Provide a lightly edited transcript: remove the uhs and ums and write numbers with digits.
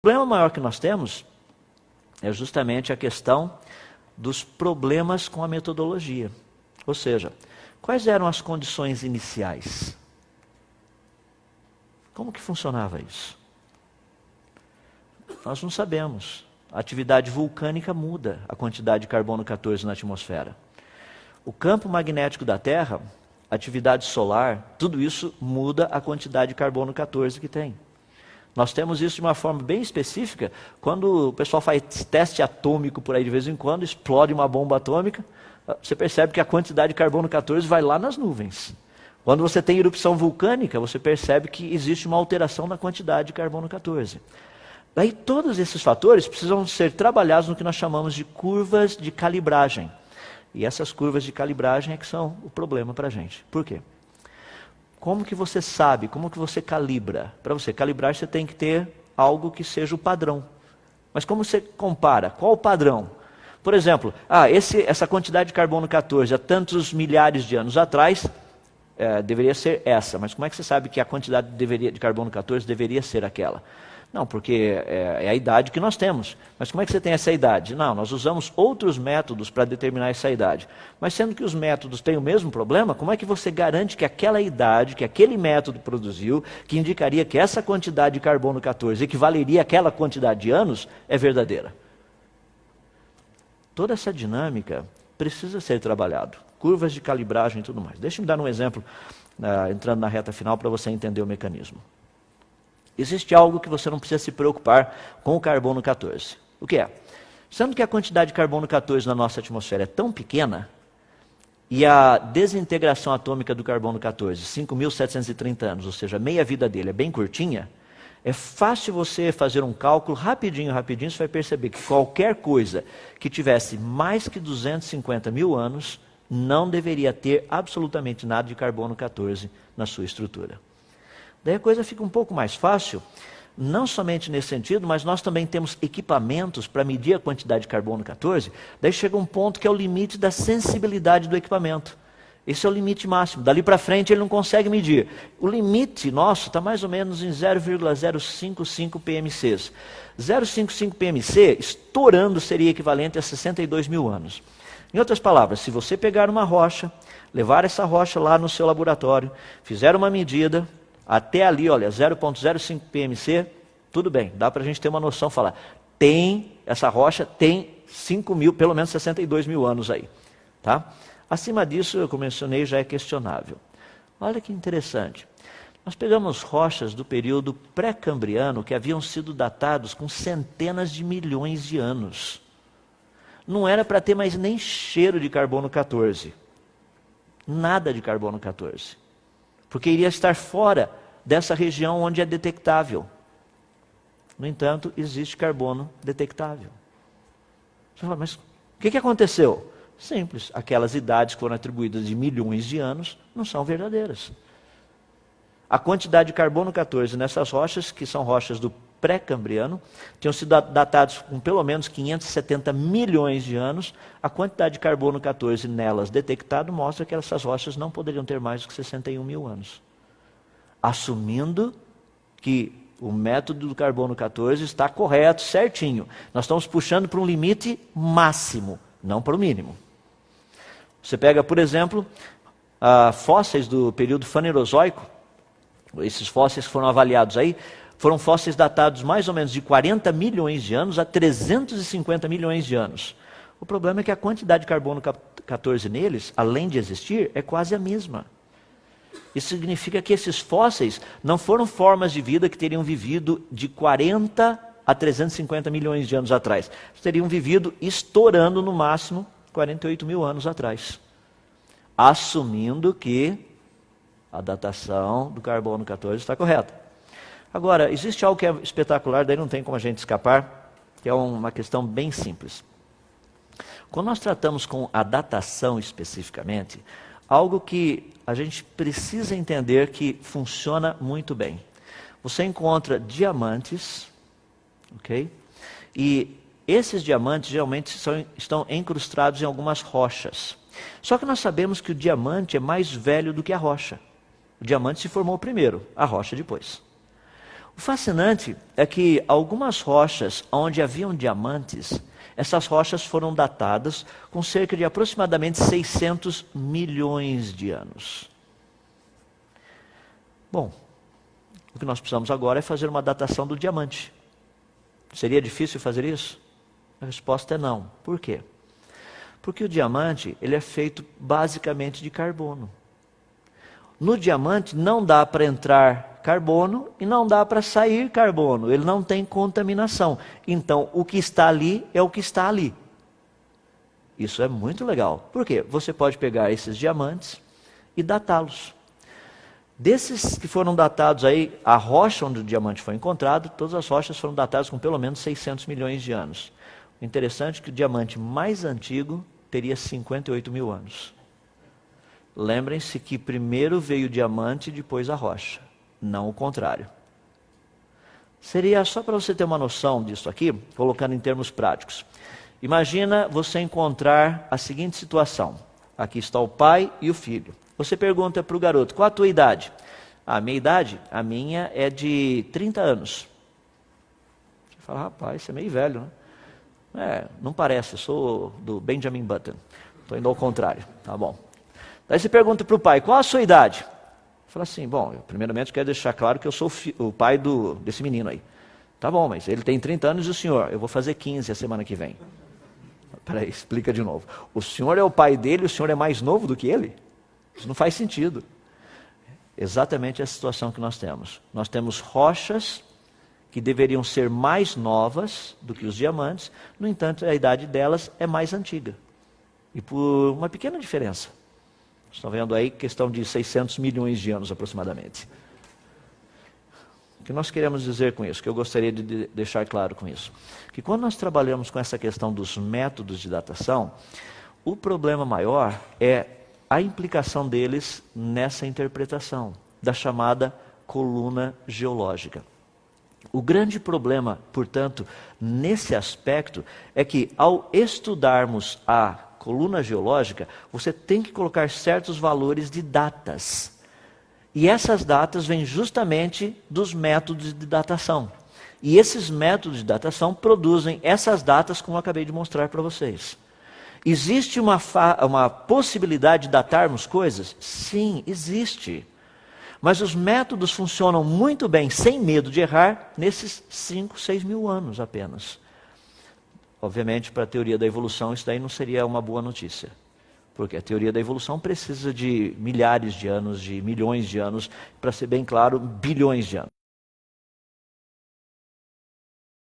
problema maior que nós temos é justamente a questão dos problemas com a metodologia. Ou seja, quais eram as condições iniciais? Como que funcionava isso? Nós não sabemos. A atividade vulcânica muda a quantidade de carbono 14 na atmosfera. O campo magnético da Terra, a atividade solar, tudo isso muda a quantidade de carbono 14 que tem. Nós temos isso de uma forma bem específica, quando o pessoal faz teste atômico por aí de vez em quando, explode uma bomba atômica, você percebe que a quantidade de carbono 14 vai lá nas nuvens. Quando você tem erupção vulcânica, você percebe que existe uma alteração na quantidade de carbono 14. Daí todos esses fatores precisam ser trabalhados no que nós chamamos de curvas de calibragem. E essas curvas de calibragem é que são o problema para a gente. Por quê? Como que você sabe, como que você calibra? Para você calibrar, você tem que ter algo que seja o padrão. Mas como você compara? Qual o padrão? Por exemplo, essa quantidade de carbono 14 há tantos milhares de anos atrás, deveria ser essa. Mas como é que você sabe que a quantidade de carbono 14 deveria ser aquela? Não, porque é a idade que nós temos. Mas como é que você tem essa idade? Não, nós usamos outros métodos para determinar essa idade. Mas sendo que os métodos têm o mesmo problema, como é que você garante que aquela idade, que aquele método produziu, que indicaria que essa quantidade de carbono 14 equivaleria àquela quantidade de anos, é verdadeira? Toda essa dinâmica precisa ser trabalhada. Curvas de calibragem e tudo mais. Deixa-me dar um exemplo, entrando na reta final, para você entender o mecanismo. Existe algo que você não precisa se preocupar com o carbono 14. O que é? Sendo que a quantidade de carbono 14 na nossa atmosfera é tão pequena, e a desintegração atômica do carbono 14, 5.730 anos, ou seja, meia vida dele é bem curtinha, é fácil você fazer um cálculo rapidinho, você vai perceber que qualquer coisa que tivesse mais que 250 mil anos, não deveria ter absolutamente nada de carbono 14 na sua estrutura. Daí a coisa fica um pouco mais fácil, não somente nesse sentido, mas nós também temos equipamentos para medir a quantidade de carbono 14, daí chega um ponto que é o limite da sensibilidade do equipamento. Esse é o limite máximo, dali para frente ele não consegue medir. O limite nosso está mais ou menos em 0,055 PMCs. 0,55 PMC, estourando, seria equivalente a 62 mil anos. Em outras palavras, se você pegar uma rocha, levar essa rocha lá no seu laboratório, fizer uma medida, até ali, olha, 0,05 PMC, tudo bem, dá para a gente ter uma noção, falar, essa rocha tem 5 mil, pelo menos 62 mil anos aí, tá? Acima disso, como mencionei, já é questionável. Olha que interessante, nós pegamos rochas do período pré-cambriano que haviam sido datados com centenas de milhões de anos. Não era para ter mais nem cheiro de carbono 14, nada de carbono 14. Porque iria estar fora dessa região onde é detectável. No entanto, existe carbono detectável. Você fala, mas o que aconteceu? Simples, aquelas idades que foram atribuídas de milhões de anos não são verdadeiras. A quantidade de carbono 14 nessas rochas, que são rochas do pré-cambriano, tinham sido datados com pelo menos 570 milhões de anos. A quantidade de carbono 14 nelas detectado mostra que essas rochas não poderiam ter mais do que 61 mil anos. Assumindo que o método do carbono 14 está correto, certinho. Nós estamos puxando para um limite máximo, não para o mínimo. Você pega, por exemplo, fósseis do período fanerozoico, esses fósseis que foram avaliados aí, foram fósseis datados mais ou menos de 40 milhões de anos a 350 milhões de anos. O problema é que a quantidade de carbono 14 neles, além de existir, é quase a mesma. Isso significa que esses fósseis não foram formas de vida que teriam vivido de 40 a 350 milhões de anos atrás. Teriam vivido estourando no máximo 48 mil anos atrás. Assumindo que a datação do carbono 14 está correta. Agora, existe algo que é espetacular, daí não tem como a gente escapar, que é uma questão bem simples. Quando nós tratamos com a datação especificamente, algo que a gente precisa entender que funciona muito bem. Você encontra diamantes, ok? E esses diamantes geralmente estão incrustados em algumas rochas. Só que nós sabemos que o diamante é mais velho do que a rocha. O diamante se formou primeiro, a rocha depois. O fascinante é que algumas rochas onde haviam diamantes, essas rochas foram datadas com cerca de aproximadamente 600 milhões de anos. Bom, o que nós precisamos agora é fazer uma datação do diamante. Seria difícil fazer isso? A resposta é não. Por quê? Porque o diamante ele é feito basicamente de carbono. No diamante não dá para entrar carbono e não dá para sair carbono. Ele não tem contaminação. Então, o que está ali é o que está ali. Isso é muito legal. Por quê? Você pode pegar esses diamantes e datá-los. Desses que foram datados aí, a rocha onde o diamante foi encontrado, todas as rochas foram datadas com pelo menos 600 milhões de anos. O interessante é que o diamante mais antigo teria 58 mil anos. Lembrem-se que primeiro veio o diamante e depois a rocha, não o contrário. Seria só para você ter uma noção disso aqui, colocando em termos práticos. Imagina você encontrar a seguinte situação. Aqui está o pai e o filho. Você pergunta para o garoto, qual a tua idade? A minha idade? A minha é de 30 anos. Você fala, rapaz, você é meio velho, né? Não parece, eu sou do Benjamin Button. Estou indo ao contrário, tá bom. Daí você pergunta para o pai, qual a sua idade? Fala assim, bom, eu primeiramente quero deixar claro que eu sou o pai desse menino aí. Tá bom, mas ele tem 30 anos e o senhor? Eu vou fazer 15 a semana que vem. Peraí, explica de novo. O senhor é o pai dele e o senhor é mais novo do que ele? Isso não faz sentido. Exatamente a situação que nós temos. Nós temos rochas que deveriam ser mais novas do que os diamantes, no entanto, a idade delas é mais antiga. E por uma pequena diferença. Estão vendo aí questão de 600 milhões de anos aproximadamente. O que nós queremos dizer com isso? O que eu gostaria de deixar claro com isso? Que quando nós trabalhamos com essa questão dos métodos de datação, o problema maior é a implicação deles nessa interpretação da chamada coluna geológica. O grande problema, portanto, nesse aspecto, é que ao estudarmos a coluna geológica, você tem que colocar certos valores de datas. E essas datas vêm justamente dos métodos de datação. E esses métodos de datação produzem essas datas como eu acabei de mostrar para vocês. Existe uma possibilidade de datarmos coisas? Sim, existe. Mas os métodos funcionam muito bem, sem medo de errar, nesses 5, 6 mil anos apenas. Obviamente, para a teoria da evolução, isso daí não seria uma boa notícia. Porque a teoria da evolução precisa de milhares de anos, de milhões de anos, para ser bem claro, bilhões de anos.